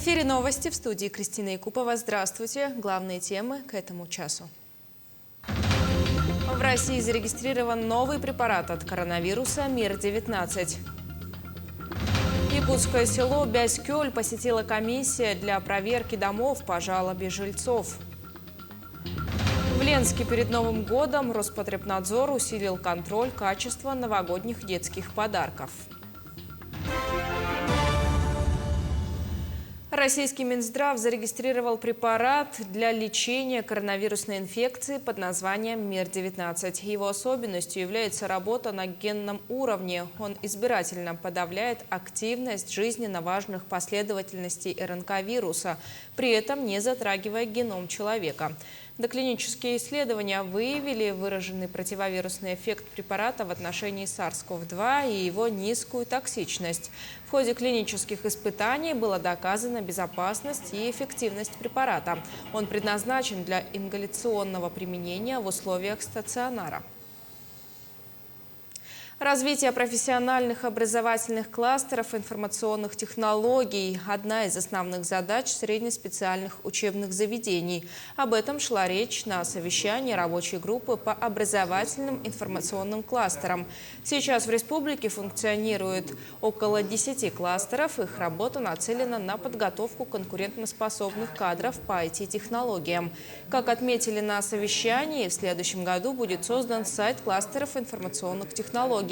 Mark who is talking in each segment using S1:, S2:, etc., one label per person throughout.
S1: эфире новости, в студии Кристина Якупова. Здравствуйте. Главные темы к этому часу. В России зарегистрирован новый препарат от коронавируса МИР-19. Якутское село Бязькёль посетила комиссия для проверки домов по жалобе жильцов. В Ленске перед Новым годом Роспотребнадзор усилил контроль качества новогодних детских подарков. Российский Минздрав зарегистрировал препарат для лечения коронавирусной инфекции под названием МИР-19. Его особенностью является работа на генном уровне. Он избирательно подавляет активность жизненно важных последовательностей РНК-вируса, при этом не затрагивая геном человека. Доклинические исследования выявили выраженный противовирусный эффект препарата в отношении SARS-CoV-2 и его низкую токсичность. В ходе клинических испытаний была доказана безопасность и эффективность препарата. Он предназначен для ингаляционного применения в условиях стационара. Развитие профессиональных образовательных кластеров информационных технологий – одна из основных задач среднеспециальных учебных заведений. Об этом шла речь на совещании рабочей группы по образовательным информационным кластерам. Сейчас в республике функционирует около 10 кластеров. Их работа нацелена на подготовку конкурентоспособных кадров по IT-технологиям. Как отметили на совещании, в следующем году будет создан сайт кластеров информационных технологий.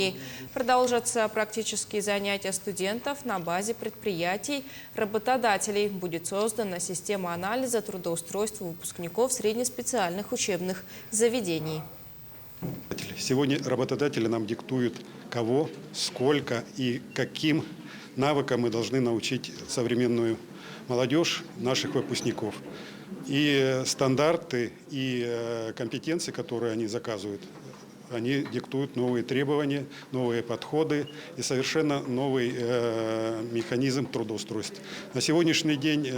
S1: Продолжатся практические занятия студентов на базе предприятий, работодателей. Будет создана система анализа трудоустройства выпускников среднеспециальных учебных заведений.
S2: Сегодня работодатели нам диктуют, кого, сколько и каким навыкам мы должны научить современную молодежь, наших выпускников. И стандарты, и компетенции, которые они заказывают, они диктуют новые требования, новые подходы и совершенно новый механизм трудоустройства. На сегодняшний день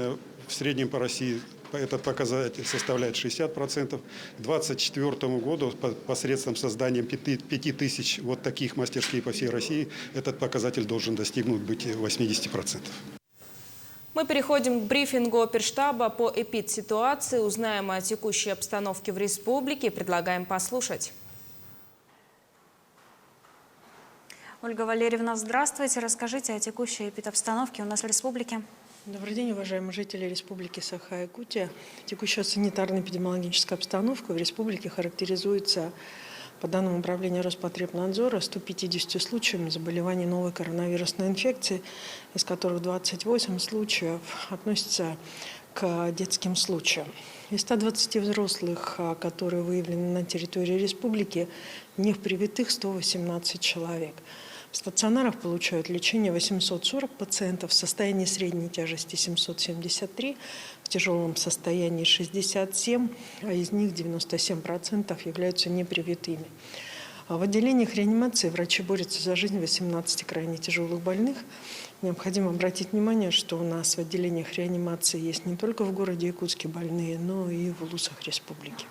S2: в среднем по России этот показатель составляет 60%. К 2024 году посредством создания 5000 вот таких мастерских по всей России этот показатель должен достигнуть быть 80%.
S1: Мы переходим к брифингу оперштаба по эпидситуации, узнаем о текущей обстановке в республике, предлагаем послушать.
S3: Ольга Валерьевна, здравствуйте. Расскажите о текущей эпидобстановке у нас в республике.
S4: Добрый день, уважаемые жители Республики Саха-Якутия. Текущая санитарно-эпидемиологическая обстановка в республике характеризуется, по данным Управления Роспотребнадзора, 150 случаями заболеваний новой коронавирусной инфекции, из которых 28 случаев относятся к детским случаям. Из 120 взрослых, которые выявлены на территории республики, в них привитых 118 человек. В стационарах получают лечение 840 пациентов, в состоянии средней тяжести 773, в тяжелом состоянии 67, а из них 97% являются непривитыми. В отделениях реанимации врачи борются за жизнь 18 крайне тяжелых больных. Необходимо обратить внимание, что у нас в отделениях реанимации есть не только в городе Якутске больные, но и в улусах республики.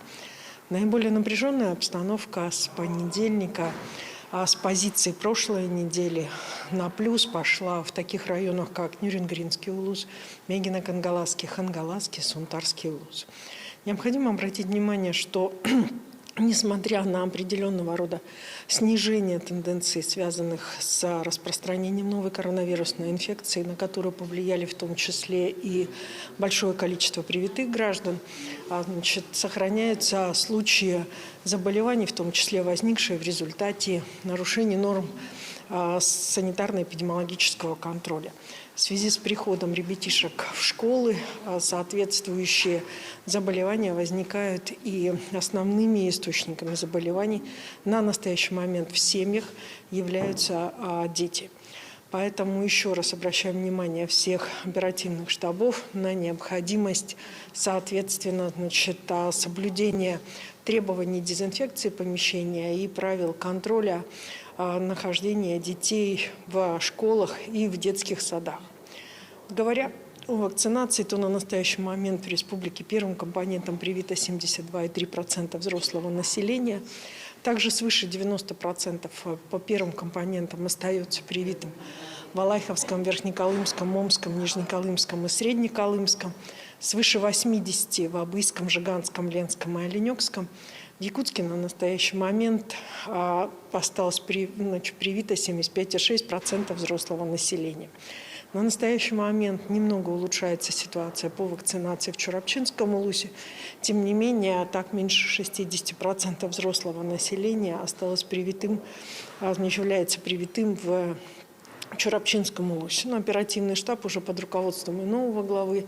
S4: Наиболее напряженная обстановка с понедельника, с позиции прошлой недели на плюс пошла в таких районах, как Нюрингринский улус, Мегино-Кангаласский, Хангаласский, Сунтарский улус. Необходимо обратить внимание, что несмотря на определенного рода снижение тенденций, связанных с распространением новой коронавирусной инфекции, на которую повлияли в том числе и большое количество привитых граждан, сохраняются случаи заболеваний, в том числе возникшие в результате нарушений норм санитарно-эпидемиологического контроля. В связи с приходом ребятишек в школы соответствующие заболевания возникают, и основными источниками заболеваний на настоящий момент в семьях являются дети. Поэтому еще раз обращаем внимание всех оперативных штабов на необходимость, соответственно, соблюдения требований дезинфекции помещения и правил контроля нахождения детей в школах и в детских садах. Говоря о вакцинации, то на настоящий момент в республике первым компонентом привито 72,3% взрослого населения. Также свыше 90% по первым компонентам остается привитым в Алайховском, Верхнеколымском, Омском, Нижнеколымском и Среднеколымском, свыше 80% в Абыйском, Жиганском, Ленском и Оленёкском. В Якутске на настоящий момент осталось привито 75,6% взрослого населения. На настоящий момент немного улучшается ситуация по вакцинации в Чурапчинском улусе. Тем не менее, так меньше 60% взрослого населения осталось привитым, не является привитым в Чурапчинском улусе. Но оперативный штаб уже под руководством и нового главы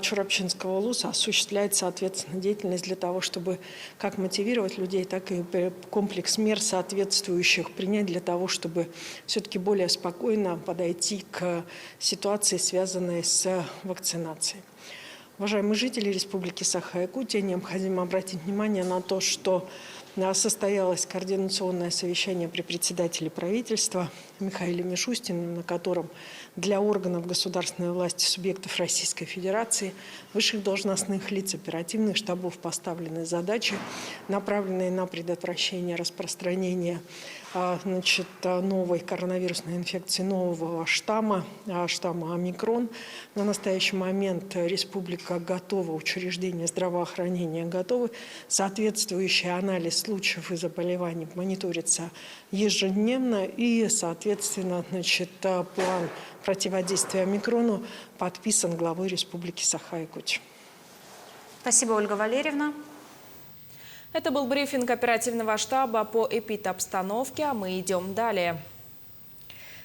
S4: Чурапчинского улуса осуществляет, соответственно, деятельность для того, чтобы как мотивировать людей, так и комплекс мер соответствующих принять для того, чтобы все-таки более спокойно подойти к ситуации, связанной с вакцинацией. Уважаемые жители Республики Саха-Якутия, необходимо обратить внимание на то, что состоялось координационное совещание при председателе правительства Михаиле Мишустине, на котором для органов государственной власти субъектов Российской Федерации, высших должностных лиц, оперативных штабов поставлены задачи, направленные на предотвращение распространения новой коронавирусной инфекции нового штамма омикрон. На настоящий момент республика готова, учреждения здравоохранения готовы. Соответствующий анализ случаев и заболеваний мониторится ежедневно и, соответственно, план противодействия омикрону подписан главой Республики Саха-Якутия.
S3: Спасибо, Ольга Валерьевна.
S1: Это был брифинг оперативного штаба по эпидобстановке, а мы идем далее.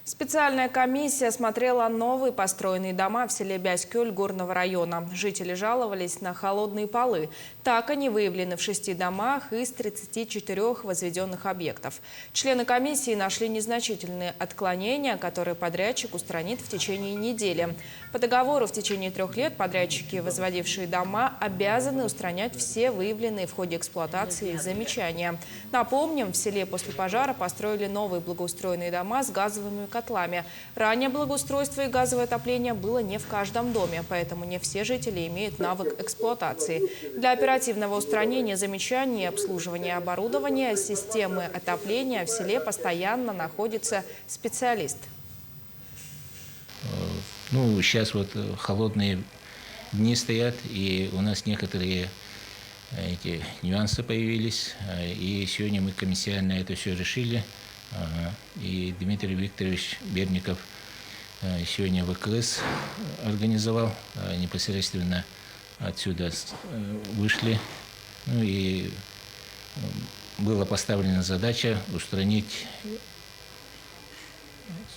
S1: Специальная комиссия осмотрела новые построенные дома в селе Бяськёль Горного района. Жители жаловались на холодные полы. Так они выявлены в 6 домах из 34 возведенных объектов. Члены комиссии нашли незначительные отклонения, которые подрядчик устранит в течение недели. По договору в течение 3 лет подрядчики, возводившие дома, обязаны устранять все выявленные в ходе эксплуатации замечания. Напомним, в селе после пожара построили новые благоустроенные дома с газовыми котлами. Ранее благоустройство и газовое отопление было не в каждом доме, поэтому не все жители имеют навык эксплуатации. Для оперативного устранения замечаний и обслуживания оборудования системы отопления в селе постоянно находится специалист.
S5: Сейчас вот холодные дни стоят, и у нас некоторые эти нюансы появились. И сегодня мы комиссионно это все решили. И Дмитрий Викторович Берников сегодня ВКС организовал, непосредственно отсюда вышли. И была поставлена задача устранить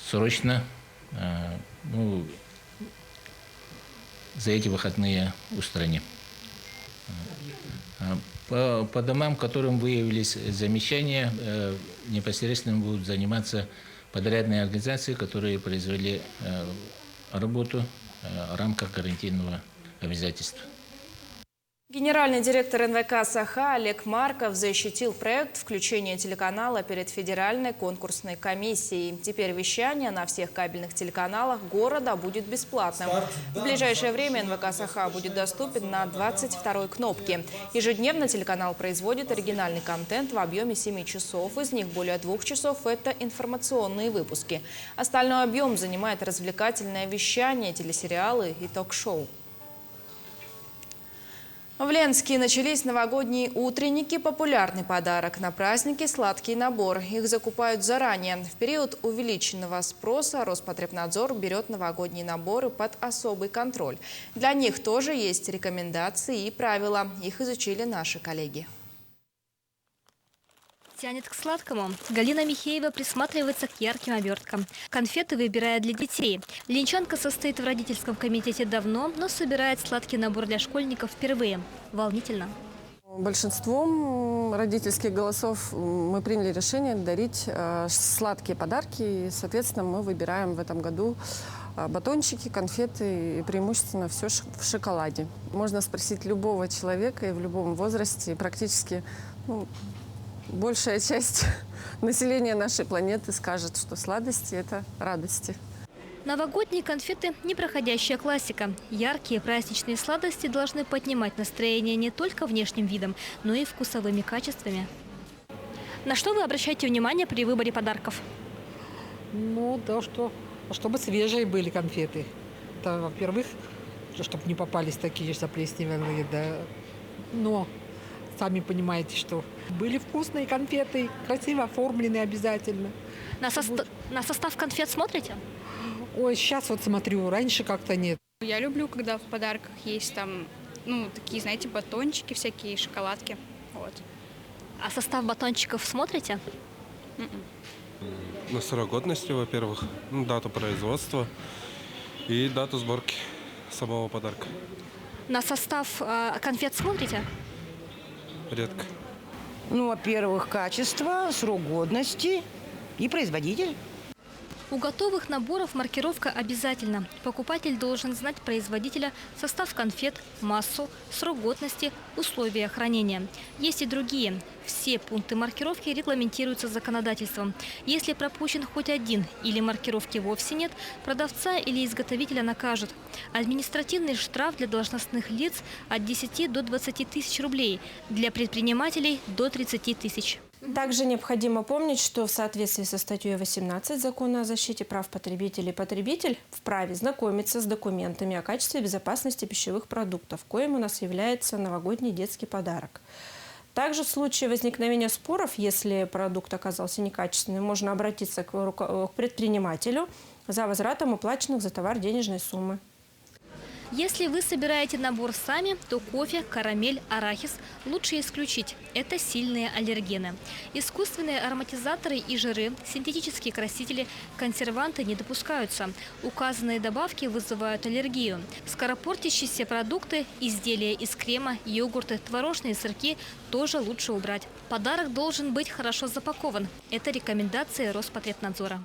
S5: срочно, за эти выходные устраним. По домам, которым выявились замечания, непосредственно будут заниматься подрядные организации, которые произвели работу в рамках карантинного обязательства.
S1: Генеральный директор НВК «Саха» Олег Марков защитил проект включения телеканала перед Федеральной конкурсной комиссией. Теперь вещание на всех кабельных телеканалах города будет бесплатным. В ближайшее время НВК «Саха» будет доступен на 22-й кнопке. Ежедневно телеканал производит оригинальный контент в объеме 7 часов. Из них более 2 часов – это информационные выпуски. Остальной объем занимает развлекательное вещание, телесериалы и ток-шоу. В Ленске начались новогодние утренники – популярный подарок. На праздники сладкий набор. Их закупают заранее. В период увеличенного спроса Роспотребнадзор берет новогодние наборы под особый контроль. Для них тоже есть рекомендации и правила. Их изучили наши коллеги.
S6: Тянет к сладкому. Галина Михеева присматривается к ярким оберткам. Конфеты выбирает для детей. Ленчанка состоит в родительском комитете давно, но собирает сладкий набор для школьников впервые. Волнительно.
S7: Большинством родительских голосов мы приняли решение дарить сладкие подарки. И, соответственно, мы выбираем в этом году батончики, конфеты и преимущественно все в шоколаде. Можно спросить любого человека и в любом возрасте. Практически большая часть населения нашей планеты скажет, что сладости – это радости.
S6: Новогодние конфеты – непроходящая классика. Яркие праздничные сладости должны поднимать настроение не только внешним видом, но и вкусовыми качествами. На что вы обращаете внимание при выборе подарков?
S8: Ну, да, чтобы свежие были конфеты. Это, во-первых, чтобы не попались такие заплесневелые, да. Но сами понимаете, что были вкусные конфеты, красиво оформленные обязательно.
S6: На состав конфет смотрите?
S8: Ой, сейчас вот смотрю, раньше как-то нет.
S9: Я люблю, когда в подарках есть там, ну, такие, знаете, батончики всякие, шоколадки. Вот.
S6: А состав батончиков смотрите?
S10: На срок годности, во-первых, дату производства и дату сборки самого подарка.
S6: На состав конфет смотрите?
S10: Редко.
S11: Ну, во-первых, качество, срок годности и производитель.
S6: У готовых наборов маркировка обязательна. Покупатель должен знать производителя, состав конфет, массу, срок годности, условия хранения. Есть и другие. Все пункты маркировки регламентируются законодательством. Если пропущен хоть один или маркировки вовсе нет, продавца или изготовителя накажут. Административный штраф для должностных лиц от 10 до 20 тысяч рублей, для предпринимателей до 30 тысяч.
S12: Также необходимо помнить, что в соответствии со статьей 18 Закона о защите прав потребителей потребитель вправе знакомиться с документами о качестве и безопасности пищевых продуктов, коим у нас является новогодний детский подарок. Также в случае возникновения споров, если продукт оказался некачественным, можно обратиться к предпринимателю за возвратом уплаченных за товар денежной суммы.
S6: Если вы собираете набор сами, то кофе, карамель, арахис лучше исключить. Это сильные аллергены. Искусственные ароматизаторы и жиры, синтетические красители, консерванты не допускаются. Указанные добавки вызывают аллергию. Скоропортящиеся продукты, изделия из крема, йогурты, творожные сырки тоже лучше убрать. Подарок должен быть хорошо запакован. Это рекомендации Роспотребнадзора.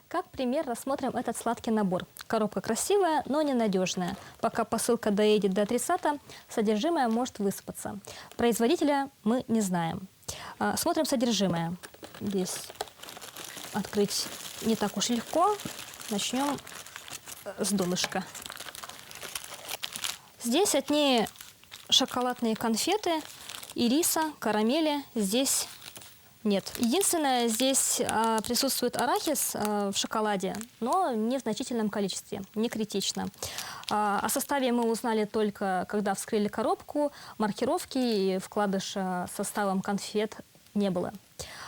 S6: Как пример рассмотрим этот сладкий набор. Коробка красивая, но ненадежная. Пока посылка доедет до адресата, содержимое может высыпаться. Производителя мы не знаем. Смотрим содержимое. Здесь открыть не так уж легко. Начнем с донышка. Здесь одни шоколадные конфеты, ириса, карамели. Здесь нет. Единственное, здесь присутствует арахис в шоколаде, но не в значительном количестве, не критично. О составе мы узнали только, когда вскрыли коробку, маркировки и вкладыша с составом конфет не было.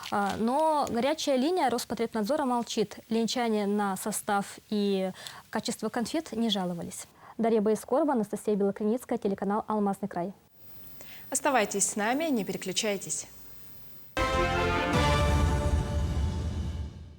S6: Но горячая линия Роспотребнадзора молчит. Линчане на состав и качество конфет не жаловались. Дарья Боискорова, Анастасия Белокреницкая, телеканал «Алмазный край».
S1: Оставайтесь с нами, не переключайтесь.